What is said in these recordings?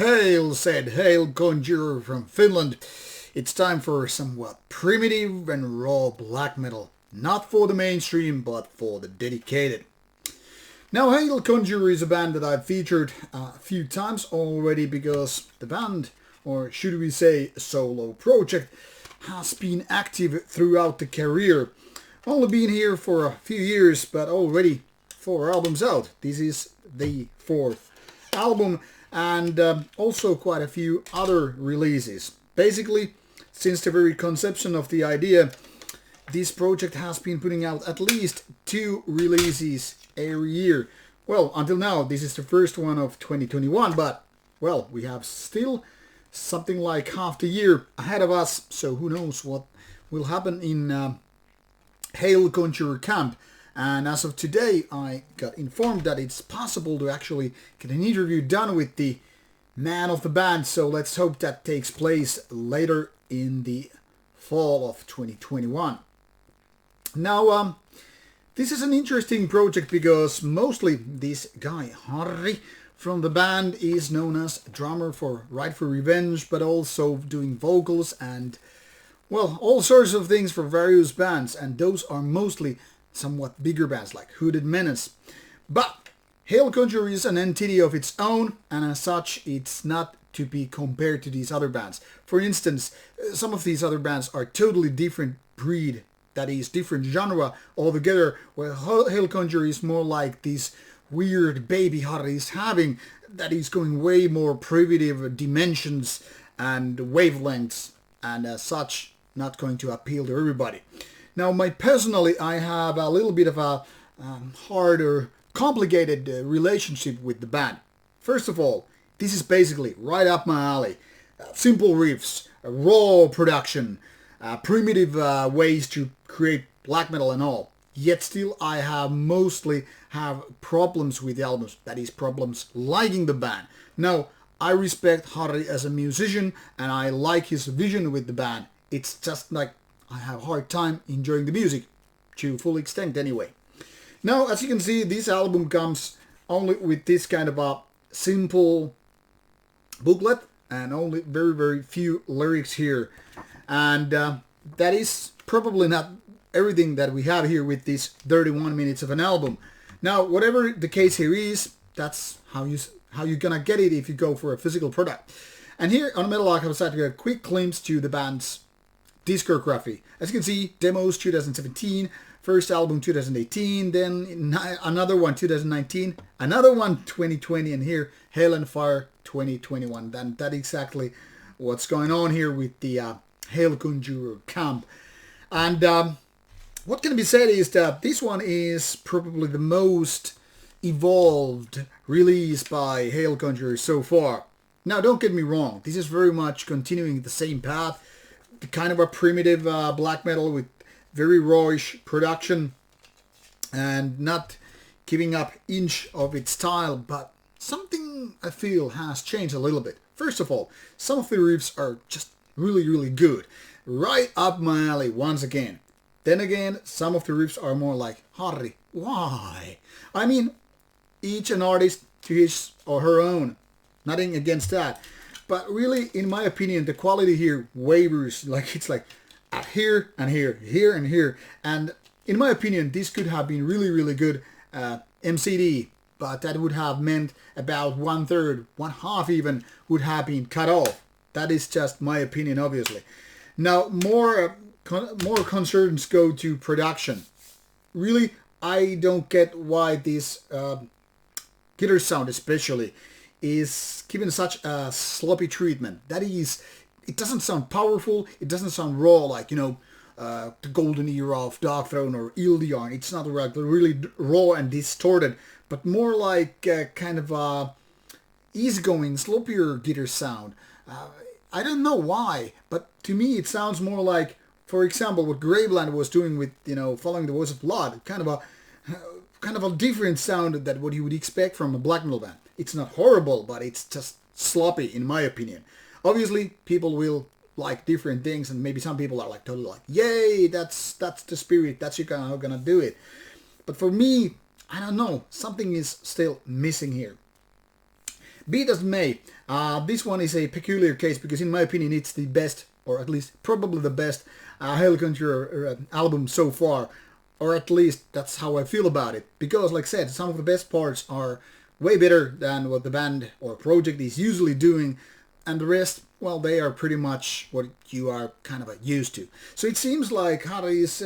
Hail, said Hail Conjurer from Finland. It's time for somewhat primitive and raw black metal. Not for the mainstream, but for the dedicated. Now, Hail Conjurer is a band that I've featured a few times already because the band, or should we say solo project, has been active throughout the career. Only been here for a few years, but already 4 albums out. This is the 4th album, and also quite a few other releases. Basically, since the very conception of the idea, this project has been putting out at least 2 releases every year. Well, until now, this is the first one of 2021, but, well, we have still something like half the year ahead of us, so who knows what will happen in Hail Conjurer camp. And as of today, I got informed that it's possible to actually get an interview done with the man of the band, so let's hope that takes place later in the fall of 2021. Now, this is an interesting project because mostly this guy, Harry, from the band is known as drummer for Right for Revenge, but also doing vocals and, well, all sorts of things for various bands, and those are mostly somewhat bigger bands like Hooded Menace. But Hail Conjurer is an entity of its own, and as such it's not to be compared to these other bands. For instance, some of these other bands are totally different breed, that is different genre altogether, where Hail Conjurer is more like this weird baby Harry is having, that is going way more primitive dimensions and wavelengths, and as such not going to appeal to everybody. Now, personally, I have a little bit of a hard or complicated relationship with the band. First of all, this is basically right up my alley. Simple riffs, raw production, primitive ways to create black metal and all. Yet still, I mostly have problems with the albums. That is, problems liking the band. Now, I respect Harry as a musician, and I like his vision with the band. It's just like I have a hard time enjoying the music, to full extent anyway. Now, as you can see, this album comes only with this kind of a simple booklet and only very, very few lyrics here. And that is probably not everything that we have here with this 31 minutes of an album. Now, whatever the case here is, that's how you're gonna get it if you go for a physical product. And here on Metal Archive, I got a quick glimpse to the band's discography. As you can see, demos 2017, first album 2018, then another one 2019, another one 2020, and here Hail and Fire 2021. Then that's exactly what's going on here with the Hail Conjurer camp. And what can be said is that this one is probably the most evolved release by Hail Conjurer so far. Now, don't get me wrong, this is very much continuing the same path, kind of a primitive black metal with very rawish production and not giving up inch of its style, but something I feel has changed a little bit. First of all, some of the riffs are just really, really good. Right up my alley once again. Then again, some of the riffs are more like, Harry, why? I mean, each an artist to his or her own. Nothing against that. But really, in my opinion, the quality here wavers. Like, it's like here and here, here and here. And in my opinion, this could have been really, really good MCD. But that would have meant about 1/3, 1/2 even, would have been cut off. That is just my opinion, obviously. Now, more concerns go to production. Really, I don't get why this guitar sound especially is given such a sloppy treatment. That is, it doesn't sound powerful, it doesn't sound raw like, the golden era of Darkthrone or Ildiarn. It's not like really raw and distorted, but more like kind of a easygoing, sloppier guitar sound. I don't know why, but to me it sounds more like, for example, what Graveland was doing with, Following the Voice of Blood. Kind of a different sound than what you would expect from a black metal band. It's not horrible, but it's just sloppy, in my opinion. Obviously, people will like different things, and maybe some people are like totally like, yay, that's the spirit, that's how you're gonna do it. But for me, I don't know, something is still missing here. Be it as may, this one is a peculiar case because in my opinion it's the best, or at least probably the best Hail Conjurer album so far, or at least that's how I feel about it, because like I said, some of the best parts are way better than what the band or project is usually doing, and the rest, well, they are pretty much what you are kind of used to. So it seems like Rauta is,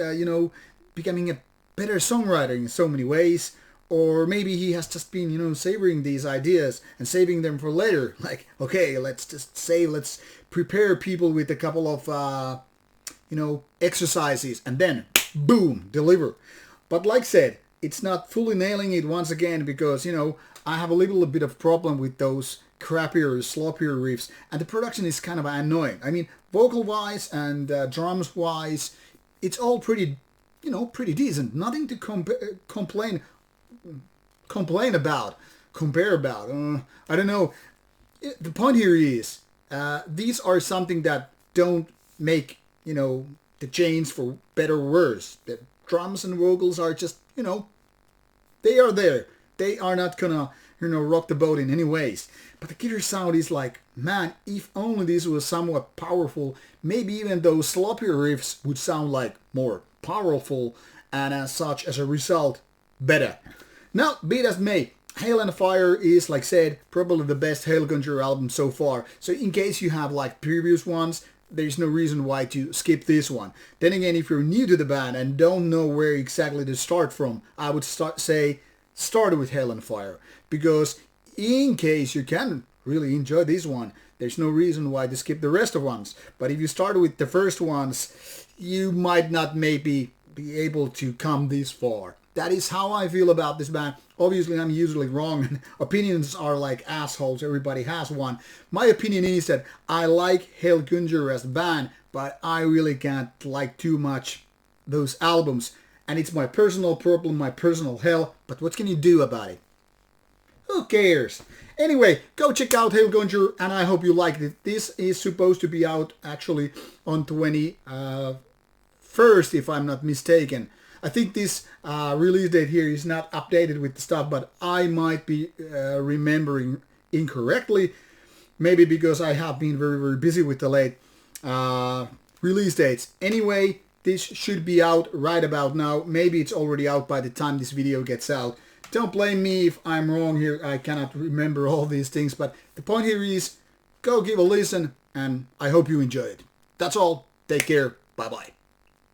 becoming a better songwriter in so many ways, or maybe he has just been, savoring these ideas and saving them for later. Like, okay, let's prepare people with a couple of, exercises and then, boom, deliver. But like I said, it's not fully nailing it once again because, I have a little bit of problem with those crappier, sloppier riffs, and the production is kind of annoying. I mean, vocal-wise and drums-wise, it's all pretty decent. Nothing to compare about. I don't know. The point here is, these are something that don't make, the change for better or worse. The drums and vocals are just, they are there. They are not gonna, rock the boat in any ways. But the guitar sound is like, man, if only this was somewhat powerful, maybe even those sloppier riffs would sound like more powerful, and as such, as a result, better. Now, be it as may, Hail and Fire is, like I said, probably the best Hail Conjurer album so far. So in case you have like previous ones, there's no reason why to skip this one. Then again, if you're new to the band and don't know where exactly to start from, I would start with Hail and Fire, because in case you can really enjoy this one, there's no reason why to skip the rest of ones. But if you start with the first ones, you might not maybe be able to come this far. That is how I feel about this band. Obviously, I'm usually wrong, and opinions are like assholes. Everybody has one. My opinion is that I like Hail Conjurer as a band, but I really can't like too much those albums. And it's my personal problem, my personal hell, but what can you do about it? Who cares? Anyway, go check out Hail Conjurer, and I hope you liked it. This is supposed to be out actually on 21st, if I'm not mistaken. I think this release date here is not updated with the stuff, but I might be remembering incorrectly. Maybe because I have been very, very busy with the late release dates. Anyway, this should be out right about now. Maybe it's already out by the time this video gets out. Don't blame me if I'm wrong here. I cannot remember all these things. But the point here is, go give a listen, and I hope you enjoy it. That's all. Take care. Bye-bye.